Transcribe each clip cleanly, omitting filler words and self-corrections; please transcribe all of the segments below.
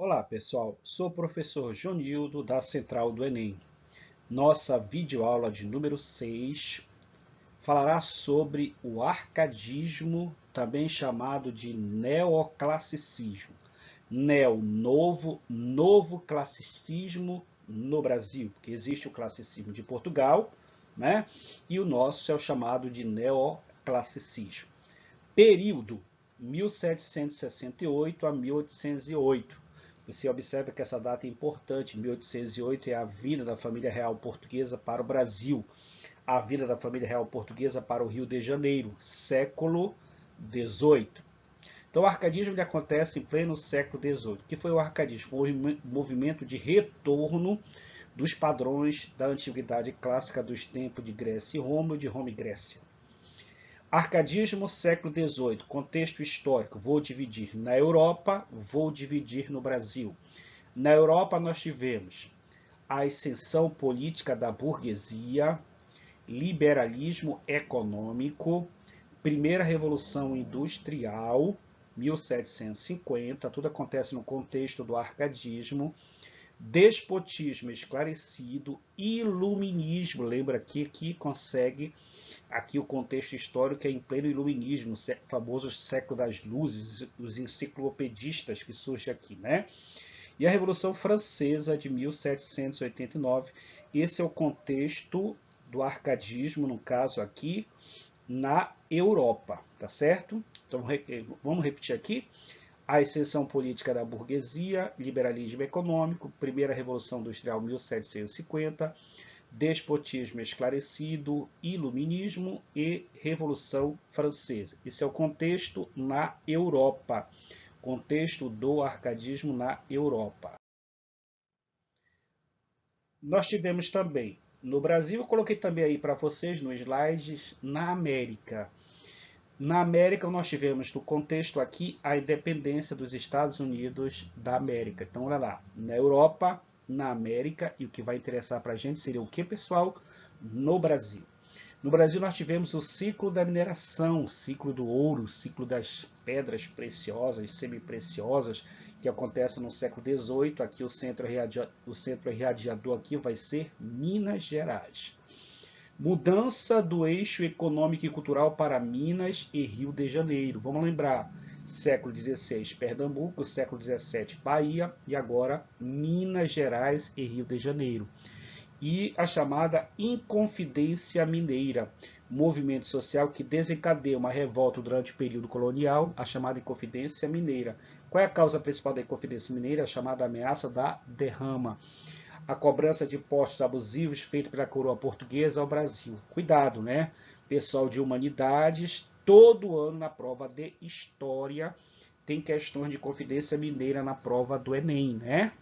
Olá pessoal, sou o professor Jonildo da Central do Enem. Nossa videoaula de número 6 falará sobre o arcadismo, também chamado de neoclassicismo. Neo, novo, novo classicismo no Brasil, porque existe o classicismo de Portugal, né? E o nosso é o chamado de neoclassicismo. Período 1768 a 1808. Você observa que essa data é importante. 1808 é a vinda da família real portuguesa para o Brasil, a vinda da família real portuguesa para o Rio de Janeiro, século XVIII. Então, o arcadismo acontece em pleno século XVIII. O que foi o arcadismo? Foi um movimento de retorno dos padrões da antiguidade clássica dos tempos de Grécia e Roma, de Roma e Grécia. Arcadismo, século XVIII, contexto histórico, vou dividir na Europa, vou dividir no Brasil. Na Europa nós tivemos a ascensão política da burguesia, liberalismo econômico, primeira revolução industrial, 1750, tudo acontece no contexto do arcadismo, despotismo esclarecido, iluminismo, lembra aqui que consegue aqui o contexto histórico é em pleno iluminismo, o famoso século das luzes, os enciclopedistas que surgem aqui, né? E a Revolução Francesa de 1789, esse é o contexto do arcadismo, no caso aqui, na Europa, tá certo? Então vamos repetir aqui. A ascensão política da burguesia, liberalismo econômico, primeira Revolução Industrial 1750, despotismo esclarecido, iluminismo e Revolução Francesa. Esse é o contexto na Europa, contexto do arcadismo na Europa. Nós tivemos também, no Brasil, eu coloquei também aí para vocês no slides, na América. Na América, nós tivemos, no contexto aqui, a independência dos Estados Unidos da América. Então, olha lá, na Europa, na América, e o que vai interessar para a gente seria o que, pessoal? No Brasil. No Brasil, nós tivemos o ciclo da mineração, o ciclo do ouro, o ciclo das pedras preciosas, semipreciosas, que acontece no século XVIII. Aqui o centro irradiador aqui vai ser Minas Gerais. Mudança do eixo econômico e cultural para Minas e Rio de Janeiro. Vamos lembrar, século XVI, Pernambuco, século XVII, Bahia e agora Minas Gerais e Rio de Janeiro. E a chamada Inconfidência Mineira, movimento social que desencadeia uma revolta durante o período colonial, a chamada Inconfidência Mineira. Qual é a causa principal da Inconfidência Mineira? A chamada ameaça da derrama. A cobrança de impostos abusivos feita pela coroa portuguesa ao Brasil. Cuidado, né? Pessoal de humanidades, todo ano na prova de história tem questões de Inconfidência Mineira na prova do Enem, né?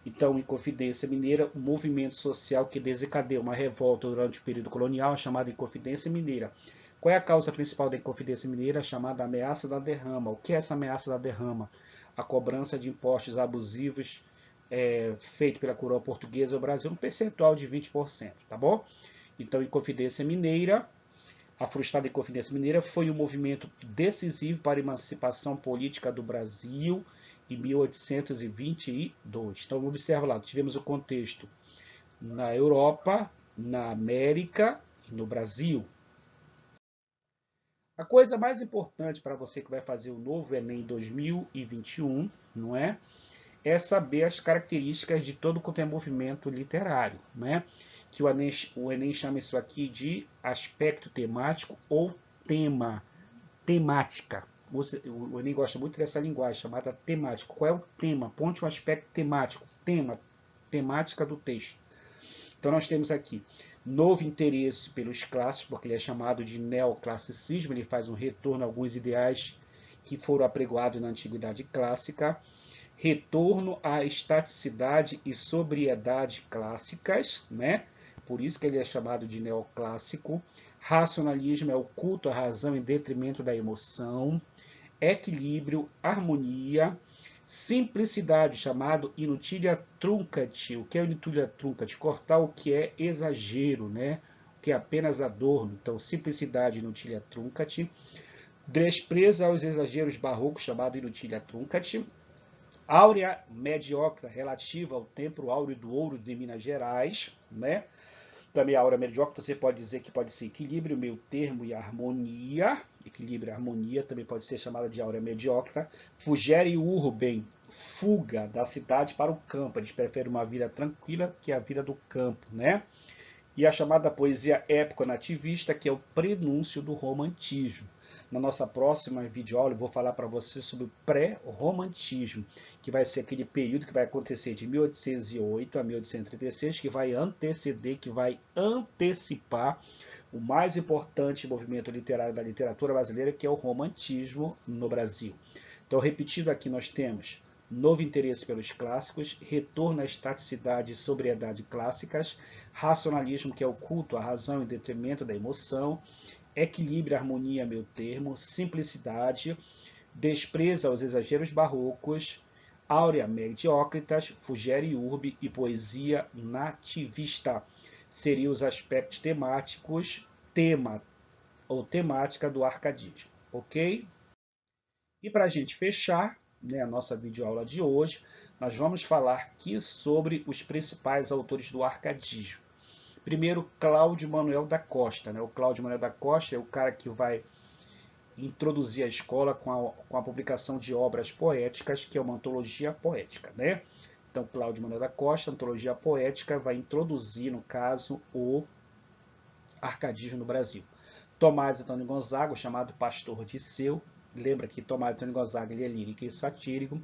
Então, Inconfidência Mineira, um movimento social que desencadeia uma revolta durante o período colonial, chamada Inconfidência Mineira. Qual é a causa principal da Inconfidência Mineira? Chamada ameaça da derrama. O que é essa ameaça da derrama? A cobrança de impostos abusivos feito pela coroa portuguesa ao Brasil, um percentual de 20%, tá bom? Então, Inconfidência Mineira, a frustrada Inconfidência Mineira foi um movimento decisivo para a emancipação política do Brasil em 1822. Então, observa lá, tivemos o contexto na Europa, na América e no Brasil. A coisa mais importante para você que vai fazer o novo Enem 2021, não é? É saber as características de todo quanto é movimento literário, né? Que o Enem chama isso aqui de aspecto temático ou tema, temática. O Enem gosta muito dessa linguagem chamada temática. Qual é o tema? Ponte um aspecto temático, tema, temática do texto. Então nós temos aqui novo interesse pelos clássicos, porque ele é chamado de neoclassicismo, ele faz um retorno a alguns ideais que foram apregoados na antiguidade clássica, retorno à estaticidade e sobriedade clássicas, né? Por isso que ele é chamado de neoclássico. Racionalismo é o culto à razão em detrimento da emoção. Equilíbrio, harmonia, simplicidade, chamado inutilia truncat. O que é inutilia truncat? Cortar o que é exagero, né? O que é apenas adorno. Então, simplicidade, inutilia truncat. Desprezo aos exageros barrocos, chamado inutilia truncat. Áurea Mediocra, relativa ao tempo áureo do ouro de Minas Gerais, né? Também a áurea mediocre, você pode dizer que pode ser equilíbrio, meio termo e harmonia. Equilíbrio e harmonia também pode ser chamada de áurea mediocre. Fugere Urben, fuga da cidade para o campo. Eles preferem uma vida tranquila que a vida do campo, né? E a chamada poesia épico-nativista, que é o prenúncio do romantismo. Na nossa próxima videoaula eu vou falar para você sobre o pré-romantismo, que vai ser aquele período que vai acontecer de 1808 a 1836, que vai anteceder, que vai antecipar o mais importante movimento literário da literatura brasileira, que é o romantismo no Brasil. Então, repetindo aqui, nós temos novo interesse pelos clássicos, retorno à estaticidade e sobriedade clássicas, racionalismo, que é o culto à razão em detrimento da emoção, equilíbrio, harmonia, meio termo, simplicidade, desprezo aos exageros barrocos, áurea mediocritas, fugere urbe e poesia nativista. Seriam os aspectos temáticos, tema ou temática do arcadismo, ok? E para a gente fechar, né, a nossa videoaula de hoje, nós vamos falar aqui sobre os principais autores do arcadismo. Primeiro, Cláudio Manuel da Costa. Né? O Cláudio Manuel da Costa é o cara que vai introduzir a escola com a publicação de obras poéticas, que é uma antologia poética. Né? Então, Cláudio Manuel da Costa, antologia poética, vai introduzir, no caso, o arcadismo no Brasil. Tomás Antônio Gonzaga, chamado Pastor de Seu, lembra que Tomás Antônio Gonzaga ele é lírico e satírico.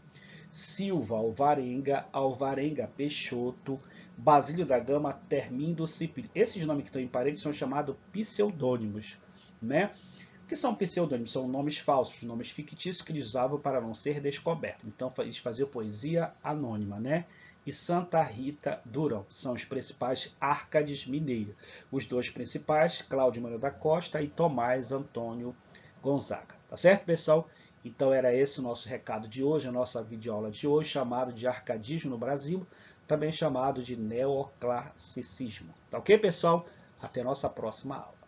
Silva Alvarenga Peixoto, Basílio da Gama, Termindo Cipri. Esses nomes que estão em parede são chamados pseudônimos, né? O que são pseudônimos? São nomes falsos, nomes fictícios que eles usavam para não ser descobertos. Então eles faziam poesia anônima, né? E Santa Rita Durão são os principais Árcades mineiros. Os dois principais, Cláudio Manuel da Costa e Tomás Antônio Gonzaga. Tá certo, pessoal? Então era esse o nosso recado de hoje, a nossa videoaula de hoje, chamado de Arcadismo no Brasil, também chamado de Neoclassicismo. Tá ok, pessoal? Até a nossa próxima aula.